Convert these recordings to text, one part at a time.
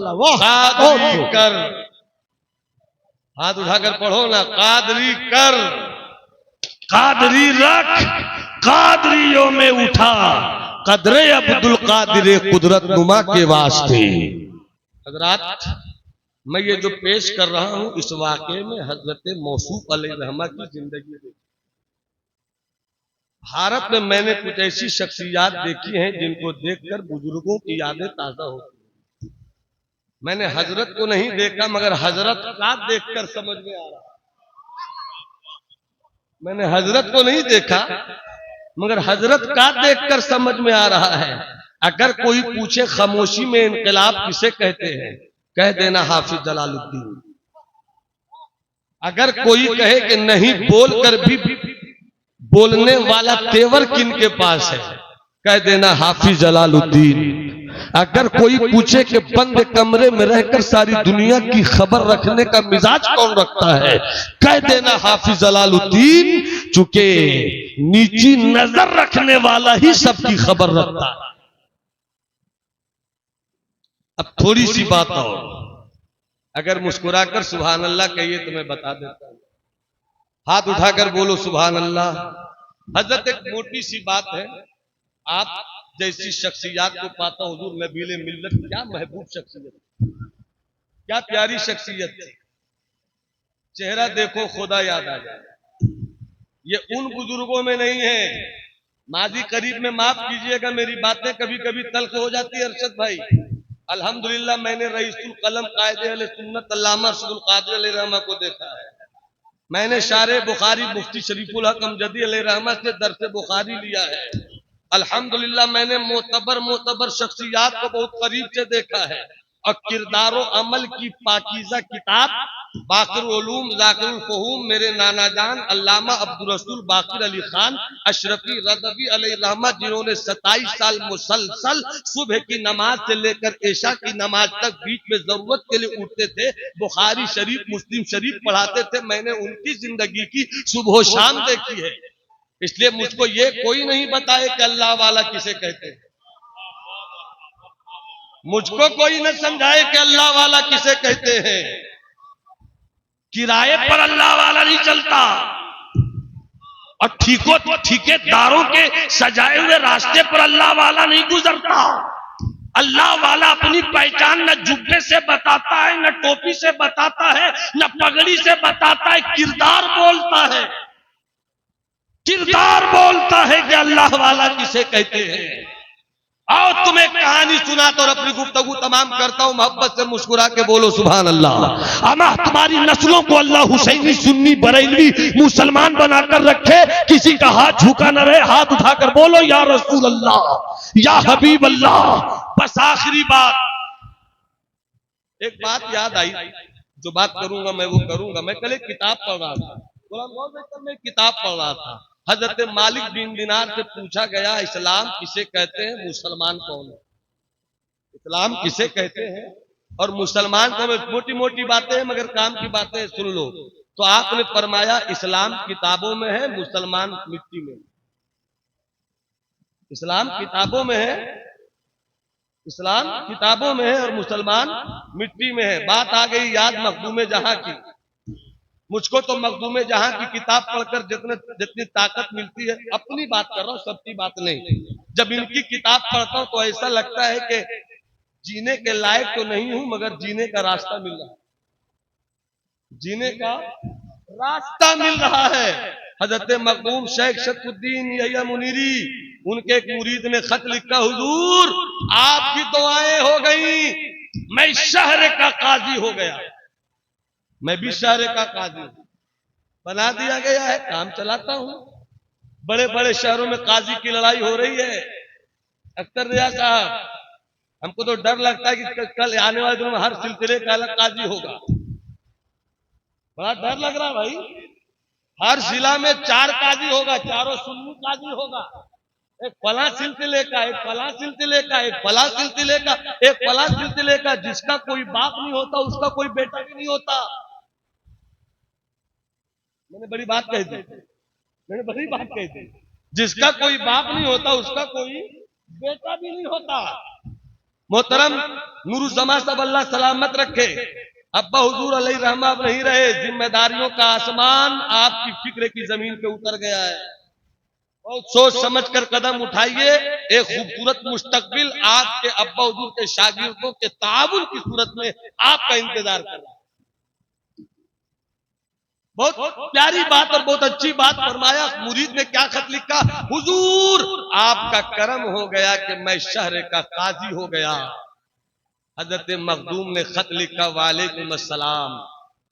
अल्लाह वाह। कादरी कर, हाथ उठाकर पढ़ो ना, कादरी कर, कादरी रख, कादरियों में उठा, कदरे अब्दुल कादिर कुदरत नुमा के वास्ते। हजरात, मैं ये जो पेश कर रहा हूं इस वाक़े में हजरत मौसूफ अलैहिर्रहमा की जिंदगी है। भारत में मैंने कुछ ऐसी शख्सियात देखी हैं जिनको देखकर बुजुर्गों की यादें ताजा होती हैं। मैंने हजरत को नहीं देखा मगर हजरत का देखकर समझ में आ रहा। मैंने हजरत को नहीं देखा मगर हजरत का देखकर समझ में आ रहा है। अगर कोई पूछे खामोशी में इनकलाब किसे कहते हैं, कह देना हाफिज जलालुद्दीन। अगर कोई कहे कि नहीं बोलकर भी बोलने वाला तेवर किन के पास है, कह देना हाफिज जलालुद्दीन। अगर कोई पूछे कि बंद कमरे में रहकर सारी दुनिया की खबर रखने का मिजाज कौन रखता है, कह देना हाफिज जलालुद्दीन। चूंकि नीची नजर रखने वाला ही सबकी खबर रखता है। अब थोड़ी सी बात और, अगर मुस्कुराकर सुभान अल्लाह कहिए तो मैं बता देता हूं। हाथ उठाकर बोलो सुभान अल्लाह। हजरत एक मोटी सी बात है, आप जैसी शख्सियत को पाता हुजूर नबीले मिल्लत, क्या महबूब शख्सियत, क्या प्यारी शख्सियत थी। चेहरा देखो खुदा याद आ जाए। ये उन बुजुर्गों में नहीं है। माजी करीब में माफ कीजिएगा, मेरी बातें कभी कभी तल्ख हो जाती है अरशद भाई। अल्हम्दुलिल्लाह मैंने रईसुल कलम कायदे अहले सुन्नत अल्लामा अरशदुल कादिर अलैहिर्रहमा को देखा है। मैंने शारे बुखारी मुफ्ती शरीफुल हक अमजदी अलैहिर्रहमा से दर्स बुखारी लिया है। अल्हम्दुलिल्लाह मैंने मोतबर शख्सियात को बहुत करीब से देखा है। और किरदारो अमल की पाकीज़ा किताब बाक़िर उलूम ज़ाकिरुल फ़ुहूम मेरे नाना जान अल्लामा अब्दुल रसूल बाक़िर अली खान अशरफी रज़वी अलैहिर्रहमा, जिन्होंने 27 साल मुसलसल सुबह की नमाज से लेकर इशा की नमाज तक बीच में जरूरत के लिए उठते थे, बुखारी शरीफ मुस्लिम शरीफ पढ़ाते थे। मैंने उनकी जिंदगी की सुबह शाम देखी है। इसलिए मुझको ये कोई नहीं बताए कि अल्लाह वाला किसे कहते हैं। मुझको कोई न समझाए कि अल्लाह वाला किसे कहते हैं। किराए पर अल्लाह वाला नहीं चलता और ठेकेदारों के सजाए हुए रास्ते पर अल्लाह वाला नहीं गुजरता। अल्लाह वाला अपनी पहचान न जुब्बे से बताता है, न टोपी से बताता है, न पगड़ी से बताता है, किरदार बोलता है। किरदार बोलता है कि अल्लाह वाला किसे कहते हैं। आओ तुम्हें कहानी सुनाता और अपनी गुफ्तगू तमाम करता हूं। मोहब्बत से मुस्कुरा के बोलो सुभान अल्लाह। अमा तुम्हारी नस्लों को अल्लाह हुसैनी सुन्नी बरेलवी मुसलमान बनाकर रखे, किसी का हाथ झुका न रहे। हाथ उठाकर बोलो या रसूल अल्लाह या हबीब अल्लाह। बस आखिरी बात, एक बात याद आई, जो बात करूंगा मैं वो करूंगा। मैं कल एक किताब पढ़ रहा था, मैं किताब पढ़ रहा था। हजरत मालिक बिन दिनार से पूछा गया, इस्लाम किसे कहते हैं, मुसलमान कौन है। इस्लाम किसे कहते हैं और मुसलमान कौन है। मोटी मोटी बातें हैं मगर काम की बातें सुन लो। तो आपने फरमाया इस्लाम किताबों में है, मुसलमान मिट्टी में। इस्लाम किताबों में है, इस्लाम किताबों में है और मुसलमान मिट्टी में है। बात आ गई याद मखदूम जहां की। मुझको तो मखदूम जहां की किताब पढ़कर जितनी ताकत मिलती है, अपनी बात कर रहा हूं, सबकी बात नहीं। जब इनकी किताब पढ़ता हूं तो ऐसा लगता है कि जीने के लायक तो नहीं हूं मगर जीने का रास्ता मिल रहा है, जीने का रास्ता मिल रहा है। हजरत मखदूम शेख शतुद्दीन यहिया मुनीरी, उनके एक मुरीद ने खत लिखा, हुजूर आपकी दुआएं हो गई, मैं शहर का काजी हो गया। मैं भी शहर का काजी बना दिया गया है, काम चलाता हूं। बड़े बड़े शहरों में काजी की लड़ाई हो रही है। अख्तर रियाज साहब, हमको तो डर लगता है कि कल आने वाले दिनों में हर सिलसिले का अलग काजी होगा। बड़ा डर लग रहा है भाई। हर जिला में 4 काजी होगा, चारों सुन्नी काजी होगा। एक फला सिलसिले का, एक फला सिलसिले का, एक फला सिलसिले का, एक फला सिलसिले का। जिसका कोई बाप नहीं होता उसका कोई बेटा भी नहीं होता। मैंने बड़ी बात कही थी, मैंने बड़ी बात कही थी। जिसका कोई बाप नहीं होता उसका कोई बेटा भी नहीं होता। मोहतरम नूरुज़्ज़मा साहब अल्लाह सलामत रखे, अब्बा हुजूर अलैहि रहमा अब नहीं रहे, जिम्मेदारियों का आसमान आपकी फिक्र की जमीन पे उतर गया है। बहुत सोच समझ कर कदम उठाइए, एक खूबसूरत मुस्तकबिल आपके अब्बा हुजूर के शागिर्दों के ताउन की सूरत में आपका इंतजार कर रहा है। बहुत प्यारी बात और बहुत अच्छी बात फरमाया। मुरीद ने क्या खत लिखा, हुजूर आपका करम हो गया कि मैं शहर का काजी हो गया। हजरत मखदूम ने खत लिखा, वालेकुम अस्सलाम।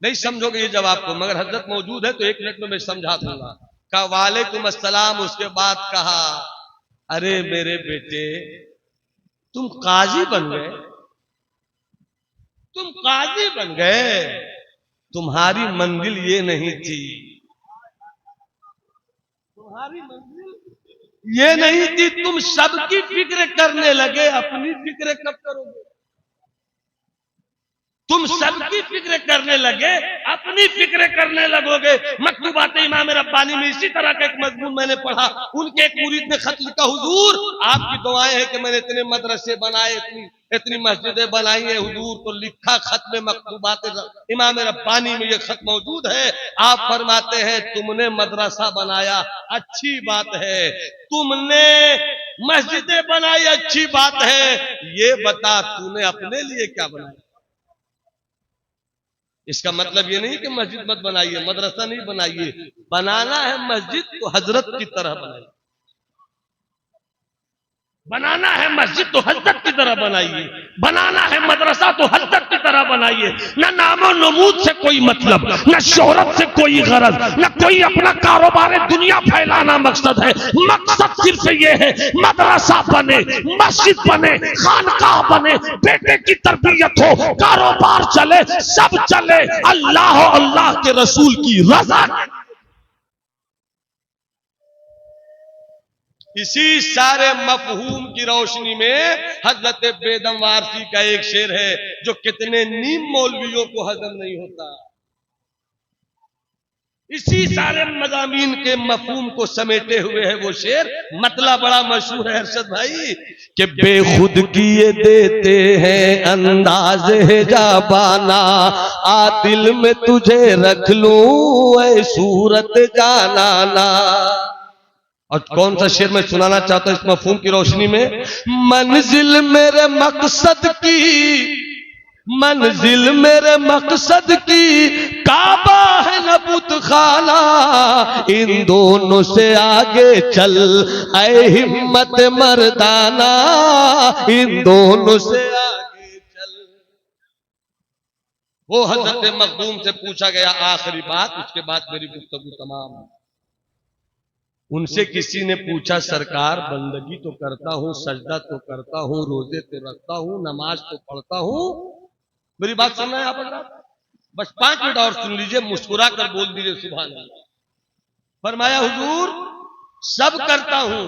नहीं समझोगे ये जवाब को, मगर हजरत मौजूद है तो 1 मिनट में मैं समझा दूंगा। कहा वालेकुम अस्सलाम, उसके बाद कहा, अरे मेरे बेटे तुम काजी बन गए, तुम काजी बन गए, तुम्हारी मंजिल ये नहीं थी, तुम्हारी मंजिल ये नहीं थी। तुम सबकी फिक्र करने लगे, अपनी फिक्र कब करोगे? तुम सबकी फिक्र करने लगे, अपनी फिक्र करने लगोगे। मकतूबात इमाम रब्बानी में इसी तरह का एक मजमून मैंने पढ़ा। उनके एक मुरीद ने खत लिखा, हुजूर आपकी दुआएं हैं कि मैंने इतने मदरसे बनाए, इतनी मस्जिदें बनाई है हुजूर। तो लिखा खत में, मकतूबात इमाम रब्बानी में ये खत मौजूद है। आप फरमाते हैं तुमने मदरसा बनाया अच्छी बात है, तुमने मस्जिदें बनाई अच्छी बात है, ये बता तूने अपने लिए क्या बनाया? इसका मतलब ये नहीं कि मस्जिद मत बनाइए, मदरसा नहीं बनाइए, बनाना है मस्जिद तो हजरत की तरह बनाइए, बनाना है मस्जिद तो हजरत की तरह बनाइए, बनाना है मदरसा तो हजरत की तरह बनाइए। न नामो नमूद से कोई मतलब, न शोहरत से कोई गरज, न कोई अपना कारोबार दुनिया फैलाना मकसद है। मकसद सिर्फ ये है मदरसा बने, मस्जिद बने, खानकाह बने, बेटे की तरबियत हो, कारोबार चले, सब चले, अल्लाह अल्लाह के रसूल की रजा। इसी सारे मफहूम की रोशनी में हजरत बेदम वारसी का एक शेर है जो कितने नीम मौलवियों को हजम नहीं होता। इसी सारे मज़ामीन के मफहूम को समेटे हुए है वो शेर, मतला बड़ा मशहूर है अरशद भाई, कि बेखुद किए देते हैं अंदाज है जाबाना, आ दिल में तुझे रख लूं ऐ सूरत जानाना। और कौन सा शेर मैं सुनाना चाहता हूं इस मफहूम की रोशनी में, मंजिल मेरे मकसद की, मंजिल मेरे मकसद की, काबा है न बुत खाना, इन दोनों से आगे चल ऐ हिम्मत मर्दाना, इन दोनों से आगे चल। वो हजरत मखदूम से पूछा गया आखिरी बात, उसके बाद मेरी गुफ्तगू तमाम। उनसे किसी ने पूछा, सरकार बंदगी तो करता हूं, सजदा तो करता हूं, रोजे तो रखता हूं, नमाज तो पढ़ता हूं, मेरी बात सुनना है आप? बस 5 मिनट और सुन लीजिए, मुस्कुरा कर बोल दीजिए सुभान अल्लाह। फरमाया हुजूर सब करता हूं,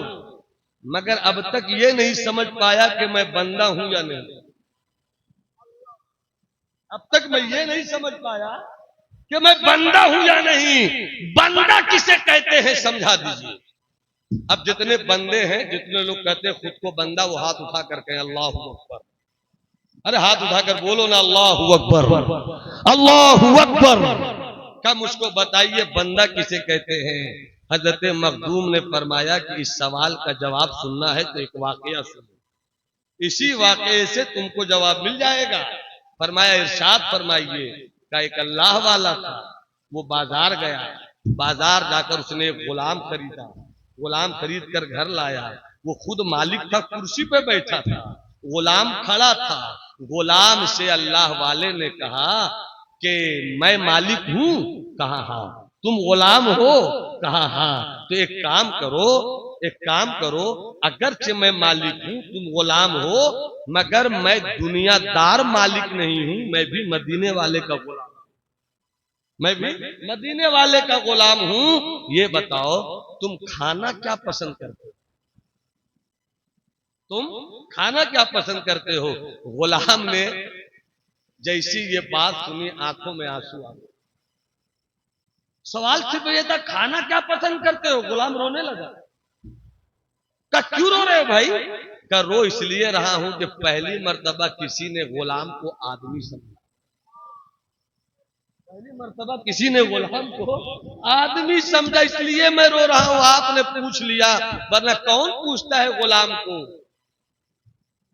मगर अब तक ये नहीं समझ पाया कि मैं बंदा हूं या नहीं। अब तक मैं ये नहीं समझ पाया कि मैं बंदा हूं या नहीं। बंदा किसे कहते हैं समझा दीजिए। अब जितने बंदे हैं, जितने लोग कहते हैं खुद को बंदा, वो हाथ उठा कर कहें अल्लाह अकबर। अरे हाथ उठाकर बोलो ना अल्लाह अकबर, अल्लाह अकबर। क्या मुझको बताइए बंदा किसे कहते हैं? हजरत मखदूम ने फरमाया कि इस सवाल का जवाब सुनना है तो एक वाकया सुनो, इसी वाकये से तुमको जवाब मिल जाएगा। फरमाया इरशाद फरमाइए का एक अल्लाह वाला था, वो बाजार गया, बाजार जाकर उसने एक गुलाम खरीदा, गुलाम खरीद कर घर लाया। वो खुद मालिक था, कुर्सी पे बैठा था, गुलाम खड़ा था। गुलाम से अल्लाह वाले ने कहा कि मैं मालिक हूं, कहा हाँ। तुम गुलाम हो, कहा हाँ। तो एक काम करो, एक काम करो, अगरचे मैं मालिक हूं, तुम गुलाम हो, मगर मैं दुनियादार मालिक नहीं हूं, मैं भी मदीने वाले का गुलाम, मैं भी मदीने वाले का गुलाम हूं। ये बताओ तुम खाना क्या पसंद करते हो? तुम खाना क्या पसंद करते हो? गुलाम ने जैसी ये बात सुनी, आंखों में आंसू आ गए। सवाल सिर्फ ये था खाना क्या पसंद करते हो? गुलाम रोने लगा। का क्यों रो रहे हो भाई? का रो इसलिए रहा हूं कि पहली मर्तबा किसी ने गुलाम को आदमी समझा। पहली मर्तबा किसी ने गुलाम को आदमी समझा, इसलिए मैं रो रहा हूं। आपने पूछ लिया, वरना कौन पूछता है गुलाम को?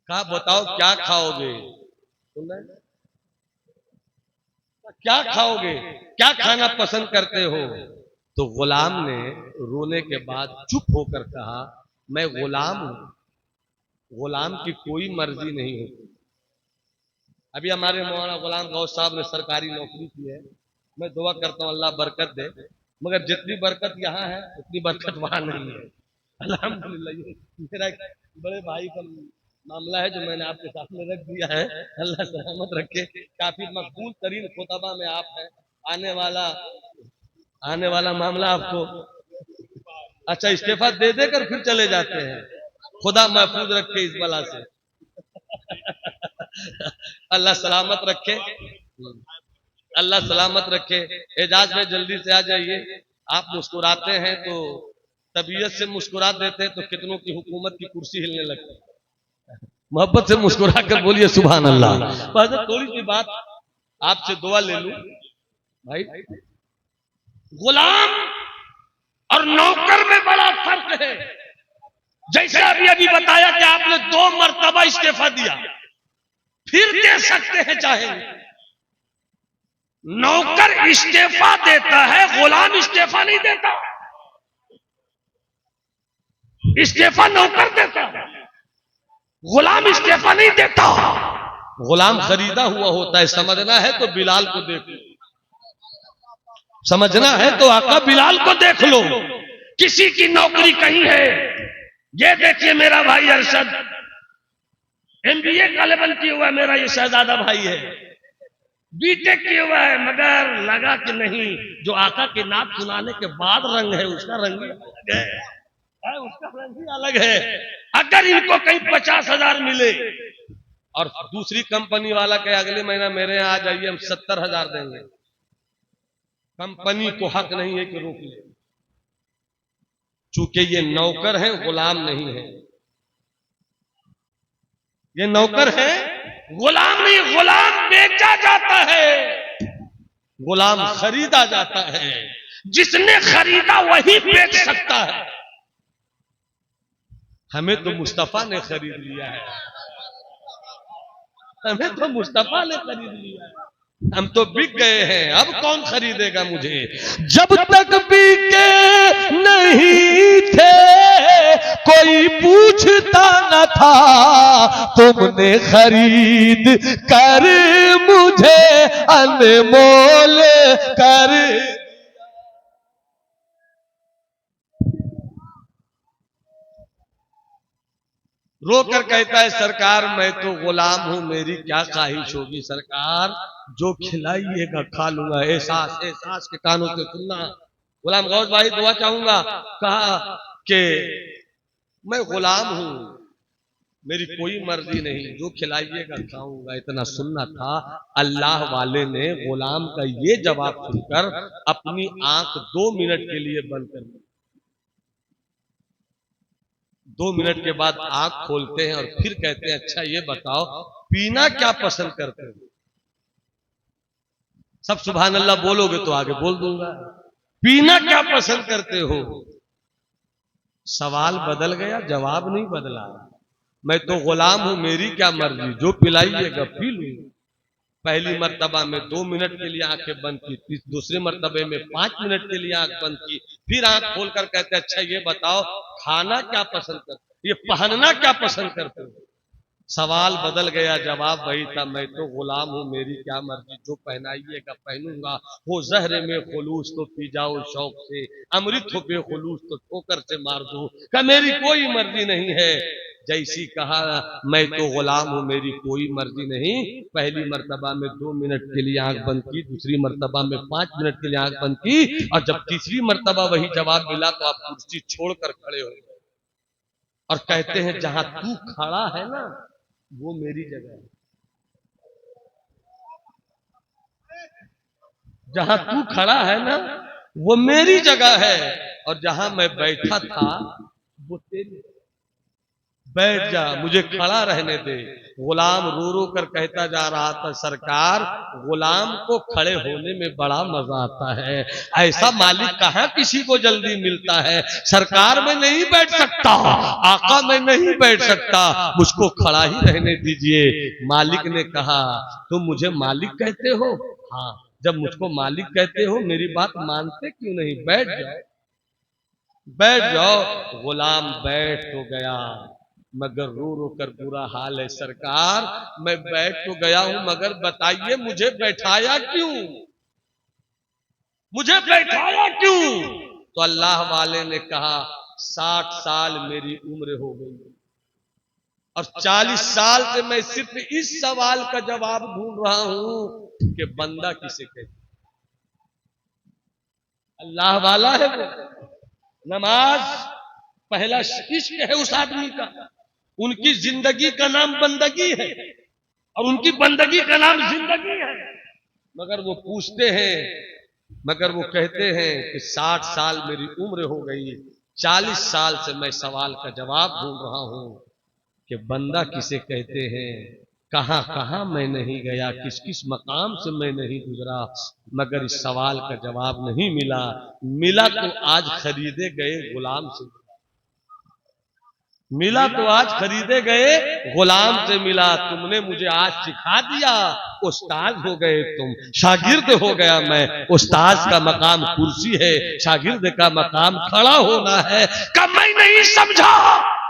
कहा बताओ क्या खाओगे? क्या खाओगे? क्या खाना पसंद करते हो? तो गुलाम ने रोने के बाद चुप होकर कहा, मैं गुलाम हूं, गुलाम की कोई मर्जी नहीं होती। अभी हमारे मौलाना गुलाम गौस साहब ने सरकारी नौकरी की है, मैं दुआ करता हूं अल्लाह बरकत दे, मगर जितनी बरकत यहाँ है उतनी बरकत वहां नहीं है। अल्हम्दुलिल्लाह, ये मेरा एक बड़े भाई का मामला है जो मैंने आपके सामने रख दिया है। अल्लाह सलामत रखे। काफी मकबूल तरीन खुतबा में आप हैं। आने वाला मामला आपको, अच्छा इस्तीफा दे देकर फिर चले जाते हैं। खुदा महफूज रखे इस बला से। अल्लाह सलामत रखे, अल्लाह सलामत रखे। एजाज में जल्दी से आ जाइए। आप मुस्कुराते हैं तो, तबीयत से मुस्कुरा देते हैं तो कितनों की हुकूमत की कुर्सी हिलने लगती है। मोहब्बत से मुस्कुरा कर बोलिए सुभान अल्लाह। बस थोड़ी सी बात आपसे दुआ ले लूं भाई। गुलाम और नौकर में बड़ा फर्क है। जैसे अभी अभी बताया कि आपने 2 मर्तबा इस्तीफा दिया, फिर दे सकते हैं चाहे। नौकर इस्तीफा देता है, गुलाम इस्तीफा नहीं देता। इस्तीफा नौकर देता है, गुलाम इस्तीफा नहीं देता। गुलाम खरीदा हुआ होता है। समझना है तो बिलाल को देख लो, समझना है तो आका बिलाल को देख लो। किसी की नौकरी कहीं है, ये देखिए मेरा भाई अरशद MBA का लेवल किया हुआ मेरा ये शहजादा भाई है, बीटेक किया हुआ है, मगर लगा कि नहीं, जो आका की नात सुनाने के बाद रंग है उसका रंग ही अलग है, उसका रंग ही अलग है। अगर इनको कहीं 50,000 मिले और दूसरी कंपनी वाला कहे अगले महीना मेरे यहाँ आ जाइए हम 70,000 देंगे, कंपनी को हक नहीं है कि रोक ले, चूंकि ये नौकर है गुलाम नहीं है। ये नौकर है गुलाम नहीं। गुलाम बेचा जाता है, गुलाम खरीदा जाता है। जिसने खरीदा वही बेच सकता है। हमें तो मुस्तफा ने खरीद लिया है, हमें तो मुस्तफा ने खरीद लिया है। हम तो बिक गए हैं, अब कौन खरीदेगा मुझे? जब तक बिके नहीं थे कोई पूछता न था, तुमने खरीद कर मुझे अनमोल कर। रोकर कहता है सरकार मैं तो गुलाम हूं, मेरी क्या ख्वाहिश होगी सरकार, जो खिलाइएगा खा लूंगा। एहसास एहसास के कानों से सुनना। गुलाम गौस भाई दुआ चाहूंगा। कहा कि मैं गुलाम हूं, मेरी कोई मर्जी नहीं, जो खिलाइएगा खाऊंगा, इतना सुनना था। अल्लाह वाले ने गुलाम का ये जवाब सुनकर अपनी आंख 2 मिनट के लिए बंद कर दी। 2 मिनट के बाद आंख खोलते हैं और फिर कहते हैं अच्छा ये बताओ पीना क्या पसंद करते हो? सब सुभान अल्लाह बोलोगे तो आगे बोल दूंगा। पीना क्या पसंद करते हो? सवाल बदल गया, जवाब नहीं बदला। मैं तो गुलाम हूं, मेरी क्या मर्जी, जो पिलाइएगा पी लूंगा। पहली मर्तबा में 2 मिनट के लिए आंखें बंद की, दूसरे मर्तबे में 5 मिनट के लिए आंख बंद की, फिर आंख खोलकर कहते अच्छा ये बताओ खाना क्या पसंद करते हो, ये पहनना क्या पसंद करते हो? सवाल बदल गया, जवाब वही था, मैं तो गुलाम हूं, मेरी क्या मर्जी, जो पहनाइएगा पहनूंगा। हो जहर में खुलूस तो पी जाओ शौक से, अमृत हो बेखुलूस तो ठोकर से मार दो, का मेरी कोई मर्जी नहीं है। जैसी कहा मैं तो गुलाम हूं, मेरी कोई मर्जी नहीं। पहली मर्तबा में 2 मिनट के लिए आंख बंद की, दूसरी मर्तबा में 5 मिनट के लिए आंख बंद की, और जब तीसरी मर्तबा वही जवाब मिला तो आप कुर्सी छोड़कर खड़े हो गए और कहते हैं जहां तू खड़ा है ना वो मेरी जगह है, जहां तू खड़ा है ना वो मेरी जगह है, और जहां मैं बैठा था वो तेरी। बैठ जा, मुझे खड़ा रहने दे। गुलाम रो रो कर कहता जा रहा था, सरकार गुलाम को खड़े होने में बड़ा मजा आता है, ऐसा मालिक कहाँ किसी को जल्दी मिलता है। सरकार मैं नहीं बैठ सकता, आका मैं नहीं बैठ सकता, मुझको खड़ा ही रहने दीजिए। मालिक ने कहा, तुम मुझे मालिक कहते हो? हाँ, जब मुझको मालिक कहते हो मेरी बात मानते क्यों नहीं? बैठ जाओ, बैठ जाओ। गुलाम बैठ तो गया, मगर रो रो कर बुरा हाल है, सरकार मैं बैठ तो गया हूं, मगर बताइए मुझे बैठाया क्यों, मुझे बैठाया क्यों? तो अल्लाह वाले ने कहा, 60 साल मेरी उम्र हो गई और 40 साल से मैं सिर्फ इस सवाल का जवाब ढूंढ रहा हूं कि बंदा किसे कहते। अल्लाह वाला है वो। नमाज पहला इश्क है उस आदमी का, उनकी जिंदगी का नाम बंदगी है और उनकी बंदगी का नाम जिंदगी है। मगर वो पूछते हैं, मगर वो कहते हैं कि 60 साल मेरी उम्र हो गई, 40 साल से मैं सवाल का जवाब ढूंढ रहा हूं कि बंदा किसे कहते हैं। कहां कहां मैं नहीं गया, किस किस मकाम से मैं नहीं गुजरा, मगर इस सवाल का जवाब नहीं मिला। मिला तो आज खरीदे गए गुलाम से, मिला तो आज खरीदे गए गुलाम से मिला। तुमने मुझे आज सिखा दिया, उस्ताद हो गए तुम, शागिर्द हो गया मैं। उस्ताद का मकाम कुर्सी है, शागिर्द का मकाम खड़ा होना है। कब मैं नहीं समझा,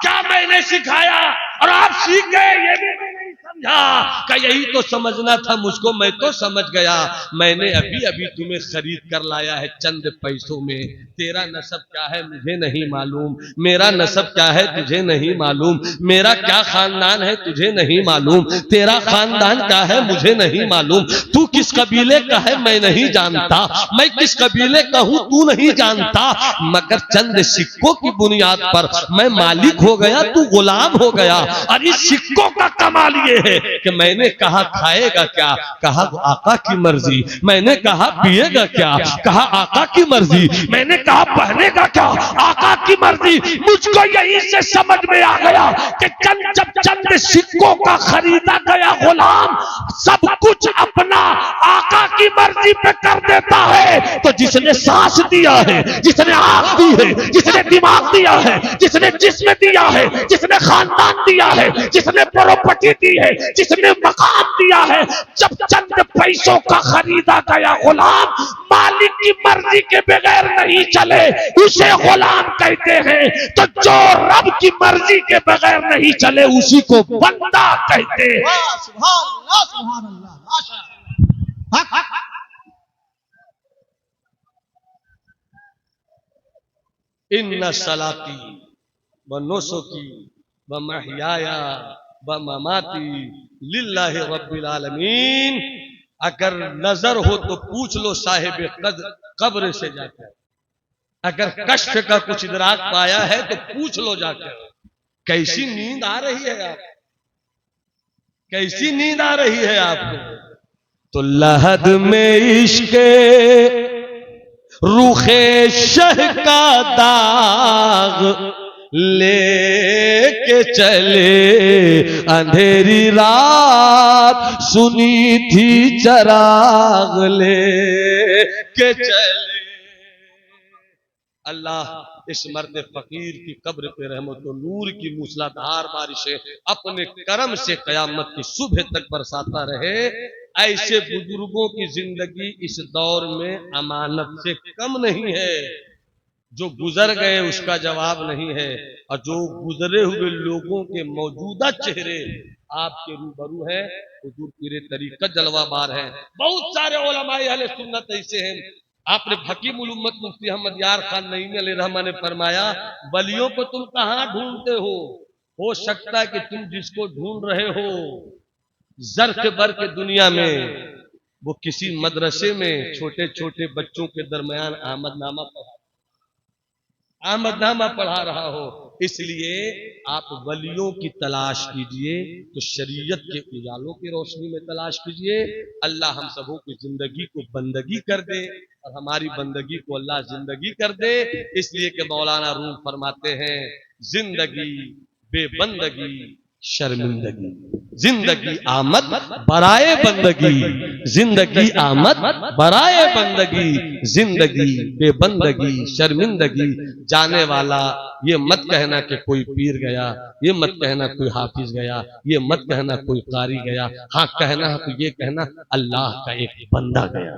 क्या मैंने सिखाया और आप सीख गए, ये भी मैं नहीं समझा। का यही तो समझना था मुझको, मैं तो समझ गया। मैंने अभी अभी तुम्हें खरीद कर लाया है चंद पैसों में। तेरा नसब क्या है मुझे नहीं मालूम, मेरा नसब क्या है तुझे नहीं मालूम, मेरा क्या खानदान है तुझे नहीं मालूम, तेरा खानदान क्या है मुझे नहीं मालूम, तू किस कबीले का है मैं नहीं जानता, मैं किस कबीले का हूं तू नहीं जानता। मगर चंद सिक्कों की बुनियाद पर मैं मालिक हो गया, तू गुलाम हो गया। और इस सिक्कों का कमाल ये है कि मैंने कहा खाएगा क्या, कहा आका की मर्जी, मैंने कहा पिएगा क्या, कहा आका की मर्जी, मैंने कहा पहनेगा क्या, आका की मर्जी। मुझको यही से समझ में आ गया कि जब चंद सिक्कों का खरीदा गया गुलाम सब कुछ अपना आका की मर्जी पे कर देता है, तो जिसने सांस दिया है, जिसने आंख दी है, जिसने दिमाग दिया है, जिसने जिस्म दिया है, जिसने खानदान दिया है, जिसने प्रॉपर्टी दी है, जिसने मकाम दिया है, जब चंद पैसों का खरीदा गया गुलाम मालिक की मर्जी के बगैर नहीं चले, उसे गुलाम कहते हैं। तो जो रब की मर्जी के बगैर नहीं चले उसी को बंदा कहते हैं। सुभान अल्लाह, सुभान अल्लाह, माशाअल्लाह। इन्ना सलाती व नुसुकी व महयाया व ममाती लिल्लाहि रब्बिल आलमीन। अगर नजर हो तो पूछ लो साहिब कब्र से जाकर, अगर कष्ट का कुछ इदराक पाया है तो पूछ लो जाकर, कैसी नींद आ रही है आप, कैसी नींद आ रही है आपको। तो लहद में इश्क रूखे शह का दाग लेके चले, अंधेरी रात सुनी थी चराग लेके चले। अल्लाह इस मर्द फकीर की कब्र पे रहमत और नूर की मूसलाधार बारिशें अपने करम से कयामत की सुबह तक बरसाता रहे। ऐसे बुजुर्गों की जिंदगी इस दौर में अमानत से कम नहीं है। जो गुजर गए उसका जवाब नहीं है, और जो गुजरे हुए लोगों के मौजूदा चेहरे आपके रूबरू है, हुजूर पीरे तरीकत जलवाबार है। बहुत सारे उलमाए अहले सुन्नत ऐसे हैं। आपने हकीम उल उम्मत मुफ्ती अहमद यार खान नईमी अलैहिर्रहमा ने फरमाया, वलियों को तुम कहां ढूंढते हो सकता है कि तुम जिसको ढूंढ रहे हो जर्क बर्क दुनिया में वो किसी मदरसे में छोटे छोटे बच्चों के दरमियान आमदनामा पढ़ा रहा हो। इसलिए आप वलियों की तलाश कीजिए तो शरीयत के उजालों की रोशनी में तलाश कीजिए। अल्लाह हम सबों की जिंदगी को बंदगी कर दे और हमारी बंदगी को अल्लाह जिंदगी कर दे। इसलिए कि मौलाना रूम फरमाते हैं, जिंदगी बेबंदगी शर्मिंदगी। जिंदगी आमद बराए बंदगी, जिंदगी आमद बराए बंदगी, जिंदगी बेबंदगी शर्मिंदगी। जाने वाला ये मत कहना कि कोई पीर गया, ये मत कहना कोई हाफिज गया, ये मत कहना कोई कारी गया। हाँ कहना है तो ये कहना अल्लाह का एक बंदा गया।